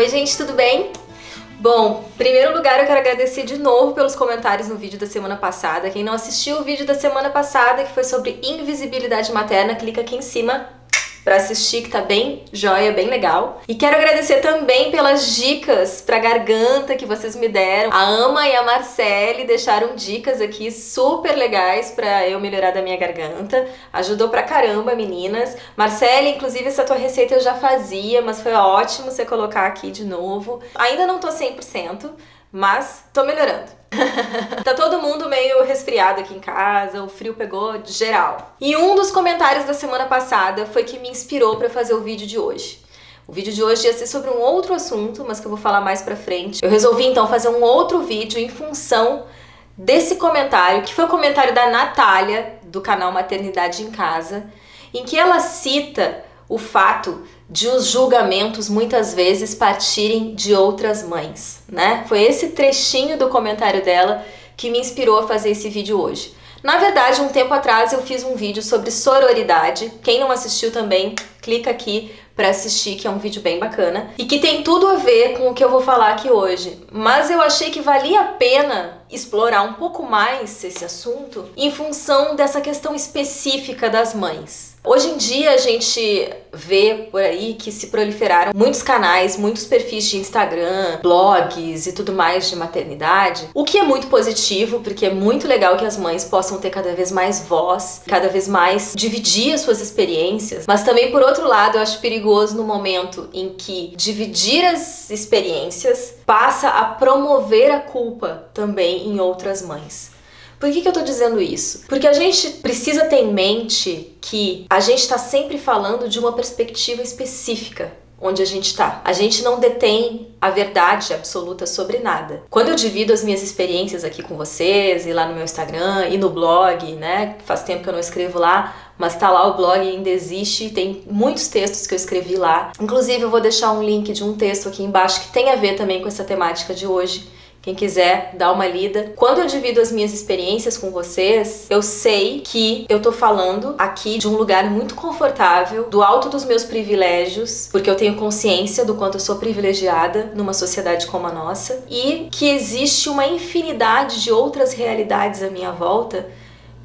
gente, tudo bem? Bom, em primeiro lugar eu quero agradecer de novo pelos comentários no vídeo da semana passada. Quem não assistiu o vídeo da semana passada, que foi sobre invisibilidade materna, clica aqui em cima pra assistir, que tá bem joia, bem legal. E quero agradecer também pelas dicas pra garganta que vocês me deram. A Ama e a Marcele deixaram dicas aqui super legais pra eu melhorar da minha garganta. Ajudou pra caramba, meninas. Marcele, inclusive essa tua receita eu já fazia, mas foi ótimo você colocar aqui de novo. Ainda não tô 100%, mas tô melhorando. Tá todo mundo meio resfriado aqui em casa, o frio pegou geral. E um dos comentários da semana passada foi que me inspirou pra fazer o vídeo de hoje. O vídeo de hoje ia ser sobre um outro assunto, mas que eu vou falar mais pra frente. Eu resolvi então fazer um outro vídeo em função desse comentário, que foi o comentário da Natália, do canal Maternidade em Casa, em que ela cita o fato de os julgamentos muitas vezes partirem de outras mães, né? Foi esse trechinho do comentário dela que me inspirou a fazer esse vídeo hoje. Na verdade, um tempo atrás eu fiz um vídeo sobre sororidade. Quem não assistiu também, clica aqui para assistir, que é um vídeo bem bacana e que tem tudo a ver com o que eu vou falar aqui hoje. Mas eu achei que valia a pena explorar um pouco mais esse assunto em função dessa questão específica das mães. Hoje em dia a gente vê por aí que se proliferaram muitos canais, muitos perfis de Instagram, blogs e tudo mais de maternidade, o que é muito positivo, porque é muito legal que as mães possam ter cada vez mais voz, cada vez mais dividir as suas experiências, mas também por outro lado eu acho perigoso no momento em que dividir as experiências passa a promover a culpa também em outras mães. Por que eu tô dizendo isso? Porque a gente precisa ter em mente que a gente tá sempre falando de uma perspectiva específica onde a gente tá. A gente não detém a verdade absoluta sobre nada. Quando eu divido as minhas experiências aqui com vocês, e lá no meu Instagram, e no blog, né? Faz tempo que eu não escrevo lá, mas tá lá, o blog ainda existe, tem muitos textos que eu escrevi lá. Inclusive eu vou deixar um link de um texto aqui embaixo que tem a ver também com essa temática de hoje. Quem quiser dar uma lida. Quando eu divido as minhas experiências com vocês, eu sei que eu tô falando aqui de um lugar muito confortável, do alto dos meus privilégios, porque eu tenho consciência do quanto eu sou privilegiada numa sociedade como a nossa, e que existe uma infinidade de outras realidades à minha volta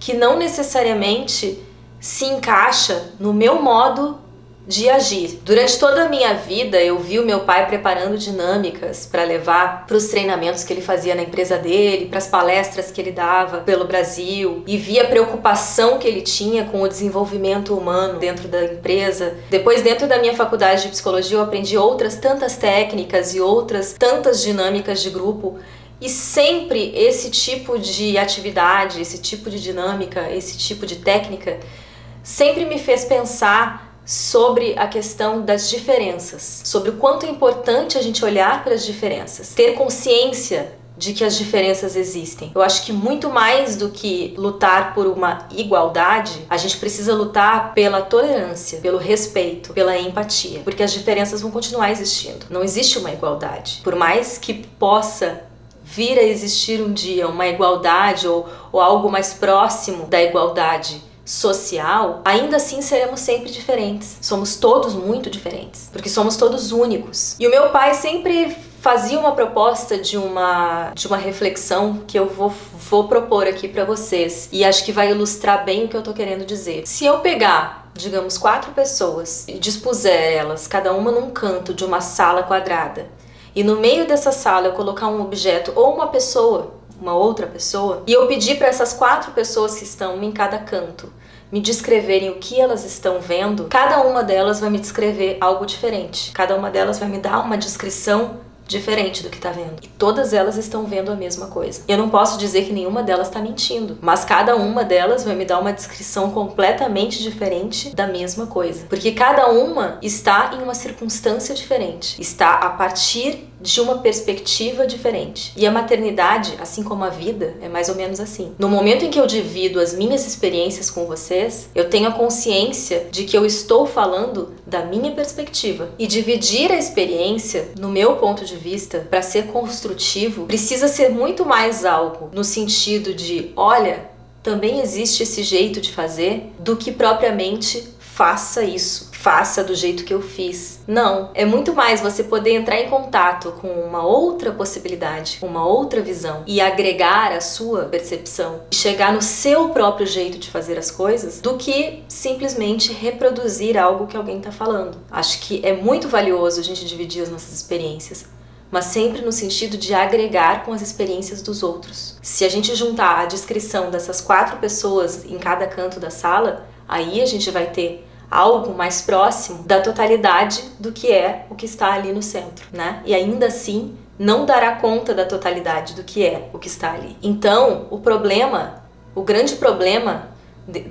que não necessariamente se encaixa no meu modo de agir. Durante toda a minha vida eu vi o meu pai preparando dinâmicas para levar para os treinamentos que ele fazia na empresa dele, para as palestras que ele dava pelo Brasil, e vi a preocupação que ele tinha com o desenvolvimento humano dentro da empresa. Depois, dentro da minha faculdade de psicologia, eu aprendi outras tantas técnicas e outras tantas dinâmicas de grupo. E sempre esse tipo de atividade, esse tipo de dinâmica, esse tipo de técnica sempre me fez pensar sobre a questão das diferenças, sobre o quanto é importante a gente olhar para as diferenças, ter consciência de que as diferenças existem. Eu acho que muito mais do que lutar por uma igualdade, a gente precisa lutar pela tolerância, pelo respeito, pela empatia, porque as diferenças vão continuar existindo. Não existe uma igualdade. Por mais que possa vir a existir um dia uma igualdade ou algo mais próximo da igualdade social, ainda assim seremos sempre diferentes. Somos todos muito diferentes, porque somos todos únicos. E o meu pai sempre fazia uma proposta de uma reflexão que eu vou propor aqui pra vocês, e acho que vai ilustrar bem o que eu tô querendo dizer. Se eu pegar, digamos, 4 pessoas e dispuser elas, cada uma num canto de uma sala quadrada, e no meio dessa sala eu colocar um objeto ou uma pessoa, uma outra pessoa, e eu pedir para essas 4 pessoas que estão em cada canto me descreverem o que elas estão vendo, cada uma delas vai me descrever algo diferente. Cada uma delas vai me dar uma descrição diferente do que tá vendo. E todas elas estão vendo a mesma coisa. Eu não posso dizer que nenhuma delas tá mentindo, mas cada uma delas vai me dar uma descrição completamente diferente da mesma coisa. Porque cada uma está em uma circunstância diferente, está a partir de uma perspectiva diferente. E a maternidade, assim como a vida, é mais ou menos assim. No momento em que eu divido as minhas experiências com vocês, eu tenho a consciência de que eu estou falando da minha perspectiva. E dividir a experiência, no meu ponto de vista, para ser construtivo, precisa ser muito mais algo no sentido de, olha, também existe esse jeito de fazer, do que propriamente faça isso, faça do jeito que eu fiz. Não, é muito mais você poder entrar em contato com uma outra possibilidade, uma outra visão e agregar a sua percepção e chegar no seu próprio jeito de fazer as coisas do que simplesmente reproduzir algo que alguém está falando. Acho que é muito valioso a gente dividir as nossas experiências, mas sempre no sentido de agregar com as experiências dos outros. Se a gente juntar a descrição dessas 4 pessoas em cada canto da sala, aí a gente vai ter algo mais próximo da totalidade do que é o que está ali no centro, né? E ainda assim, não dará conta da totalidade do que é o que está ali. Então, o grande problema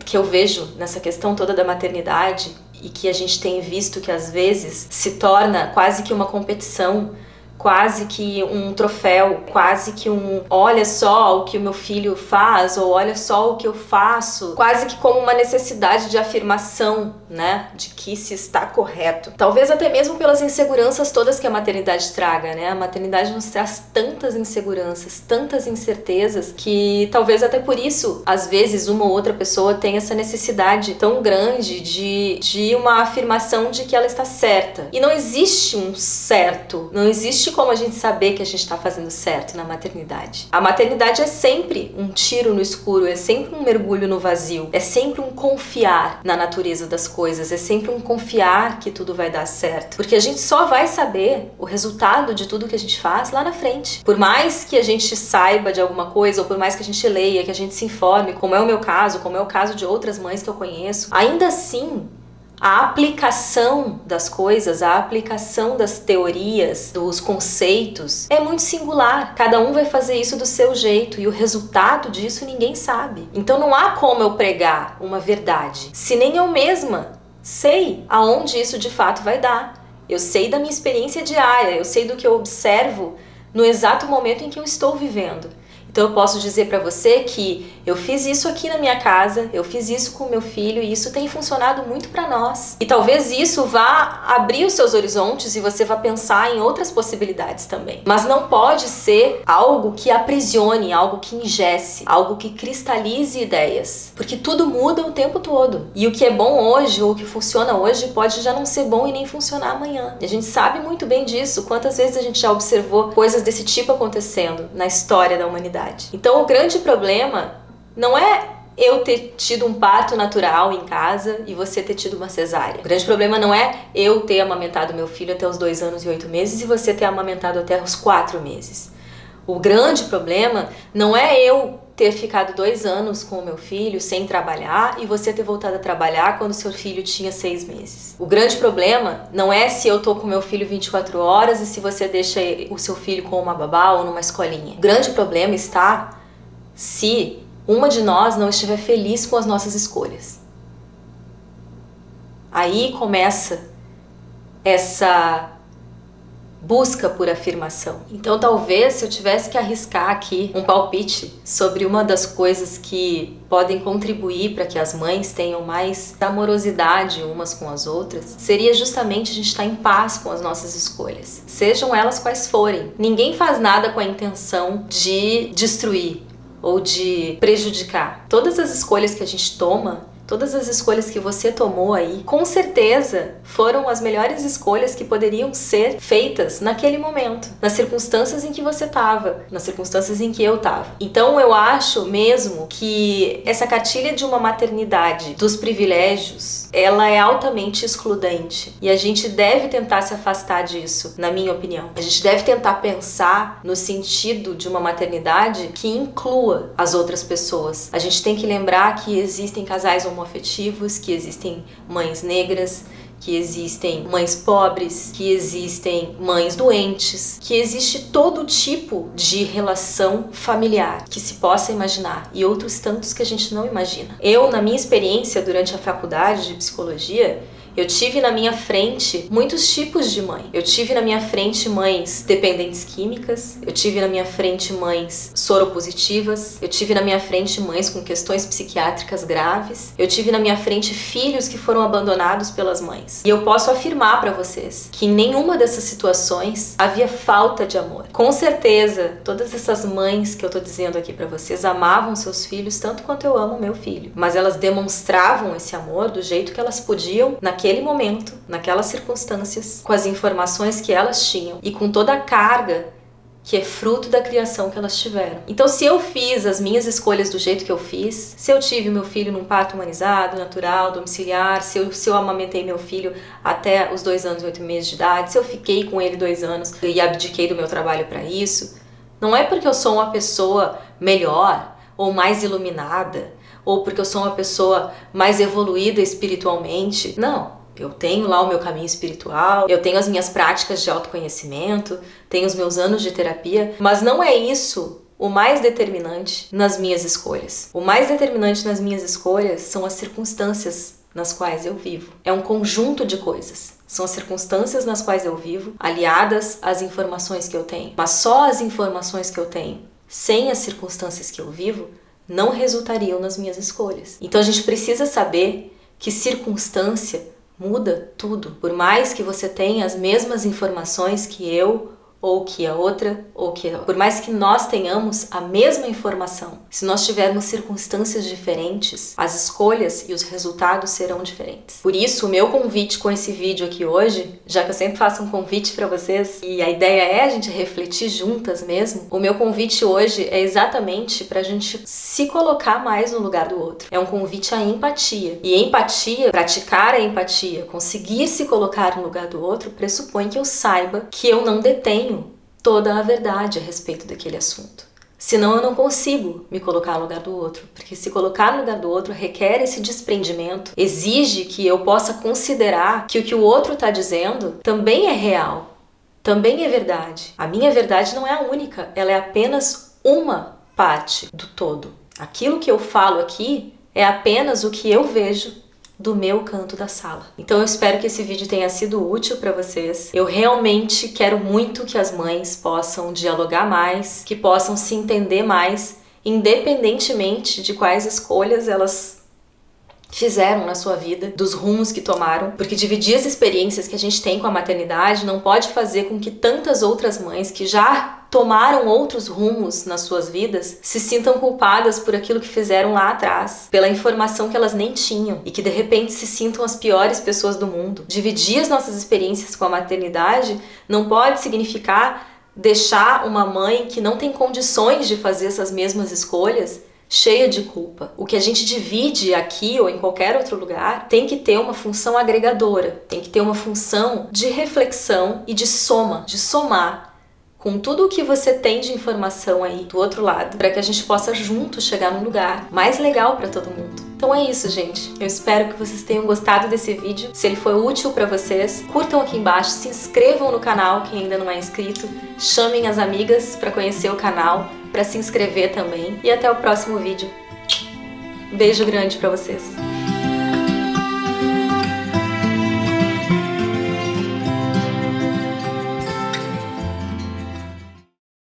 que eu vejo nessa questão toda da maternidade e que a gente tem visto que às vezes se torna quase que uma competição, quase que um troféu, quase que olha só o que o meu filho faz, ou olha só o que eu faço, quase que como uma necessidade de afirmação, né, de que se está correto. Talvez até mesmo pelas inseguranças todas que a maternidade traga, né? A maternidade nos traz tantas inseguranças, tantas incertezas, que talvez até por isso, às vezes, uma ou outra pessoa tem essa necessidade tão grande de uma afirmação de que ela está certa. E não existe um certo, não existe como a gente saber que a gente está fazendo certo na maternidade. A maternidade é sempre um tiro no escuro, é sempre um mergulho no vazio, é sempre um confiar na natureza das coisas, é sempre um confiar que tudo vai dar certo. Porque a gente só vai saber o resultado de tudo que a gente faz lá na frente. Por mais que a gente saiba de alguma coisa, ou por mais que a gente leia, que a gente se informe, como é o meu caso, como é o caso de outras mães que eu conheço, ainda assim, a aplicação das coisas, a aplicação das teorias, dos conceitos é muito singular. Cada um vai fazer isso do seu jeito e o resultado disso ninguém sabe. Então não há como eu pregar uma verdade se nem eu mesma sei aonde isso de fato vai dar. Eu sei da minha experiência diária, eu sei do que eu observo no exato momento em que eu estou vivendo. Então eu posso dizer para você que eu fiz isso aqui na minha casa, eu fiz isso com o meu filho e isso tem funcionado muito para nós. E talvez isso vá abrir os seus horizontes e você vá pensar em outras possibilidades também. Mas não pode ser algo que aprisione, algo que engesse, algo que cristalize ideias. Porque tudo muda o tempo todo. E o que é bom hoje ou o que funciona hoje pode já não ser bom e nem funcionar amanhã. E a gente sabe muito bem disso. Quantas vezes a gente já observou coisas desse tipo acontecendo na história da humanidade. Então o grande problema não é eu ter tido um parto natural em casa e você ter tido uma cesárea. O grande problema não é eu ter amamentado meu filho até os 2 anos e 8 meses e você ter amamentado até os 4 meses. O grande problema não é eu ter ficado 2 anos com o meu filho sem trabalhar e você ter voltado a trabalhar quando seu filho tinha 6 meses. O grande problema não é se eu tô com meu filho 24 horas e se você deixa o seu filho com uma babá ou numa escolinha. O grande problema está se uma de nós não estiver feliz com as nossas escolhas. Aí começa essa busca por afirmação. Então talvez se eu tivesse que arriscar aqui um palpite sobre uma das coisas que podem contribuir para que as mães tenham mais amorosidade umas com as outras, seria justamente a gente estar em paz com as nossas escolhas, sejam elas quais forem. Ninguém faz nada com a intenção de destruir ou de prejudicar. Todas as escolhas que a gente toma, todas as escolhas que você tomou aí, com certeza foram as melhores escolhas que poderiam ser feitas naquele momento, nas circunstâncias em que você estava, nas circunstâncias em que eu estava. Então eu acho mesmo que essa cartilha de uma maternidade dos privilégios, ela é altamente excludente e a gente deve tentar se afastar disso, na minha opinião. A gente deve tentar pensar no sentido de uma maternidade que inclua as outras pessoas. A gente tem que lembrar que existem casais homoafetivos, que existem mães negras, que existem mães pobres, que existem mães doentes, que existe todo tipo de relação familiar que se possa imaginar e outros tantos que a gente não imagina. Eu, na minha experiência durante a faculdade de psicologia, Eu tive na minha frente muitos tipos de mãe. Eu tive na minha frente mães dependentes químicas, eu tive na minha frente mães soropositivas, eu tive na minha frente mães com questões psiquiátricas graves, eu tive na minha frente filhos que foram abandonados pelas mães. E eu posso afirmar para vocês que em nenhuma dessas situações havia falta de amor. Com certeza, todas essas mães que eu tô dizendo aqui para vocês amavam seus filhos tanto quanto eu amo meu filho, mas elas demonstravam esse amor do jeito que elas podiam naquele momento, naquelas circunstâncias, com as informações que elas tinham e com toda a carga que é fruto da criação que elas tiveram. Então, se eu fiz as minhas escolhas do jeito que eu fiz, se eu tive meu filho num parto humanizado, natural, domiciliar, se eu amamentei meu filho até os 2 anos e 8 meses de idade, se eu fiquei com ele 2 anos e abdiquei do meu trabalho para isso, não é porque eu sou uma pessoa melhor ou mais iluminada, ou porque eu sou uma pessoa mais evoluída espiritualmente. Não. Eu tenho lá o meu caminho espiritual, eu tenho as minhas práticas de autoconhecimento, tenho os meus anos de terapia, mas não é isso o mais determinante nas minhas escolhas. O mais determinante nas minhas escolhas são as circunstâncias nas quais eu vivo. É um conjunto de coisas. São as circunstâncias nas quais eu vivo, aliadas às informações que eu tenho. Mas só as informações que eu tenho, sem as circunstâncias que eu vivo, não resultariam nas minhas escolhas. Então a gente precisa saber que circunstância muda tudo. Por mais que você tenha as mesmas informações que eu, ou que a outra, por mais que nós tenhamos a mesma informação, se nós tivermos circunstâncias diferentes, as escolhas e os resultados serão diferentes. Por isso, o meu convite com esse vídeo aqui hoje, já que eu sempre faço um convite para vocês, e a ideia é a gente refletir juntas mesmo, o meu convite hoje é exatamente para a gente se colocar mais no lugar do outro. É um convite à empatia. E empatia, praticar a empatia, conseguir se colocar no lugar do outro, pressupõe que eu saiba que eu não detenho toda a verdade a respeito daquele assunto. Senão eu não consigo me colocar no lugar do outro, porque se colocar no lugar do outro requer esse desprendimento, exige que eu possa considerar que o que o outro está dizendo também é real, também é verdade. A minha verdade não é a única, ela é apenas uma parte do todo. Aquilo que eu falo aqui é apenas o que eu vejo do meu canto da sala. Então eu espero que esse vídeo tenha sido útil para vocês. Eu realmente quero muito que as mães possam dialogar mais, que possam se entender mais, independentemente de quais escolhas elas fizeram na sua vida, dos rumos que tomaram, porque dividir as experiências que a gente tem com a maternidade não pode fazer com que tantas outras mães que já tomaram outros rumos nas suas vidas se sintam culpadas por aquilo que fizeram lá atrás, pela informação que elas nem tinham e que de repente se sintam as piores pessoas do mundo. Dividir as nossas experiências com a maternidade não pode significar deixar uma mãe que não tem condições de fazer essas mesmas escolhas cheia de culpa. O que a gente divide aqui ou em qualquer outro lugar tem que ter uma função agregadora, tem que ter uma função de reflexão e de soma, de somar com tudo o que você tem de informação aí do outro lado, para que a gente possa juntos chegar num lugar mais legal para todo mundo. Então é isso, gente. Eu espero que vocês tenham gostado desse vídeo. Se ele foi útil para vocês, curtam aqui embaixo, se inscrevam no canal quem ainda não é inscrito, chamem as amigas para conhecer o canal, para se inscrever também. E até o próximo vídeo. Beijo grande para vocês.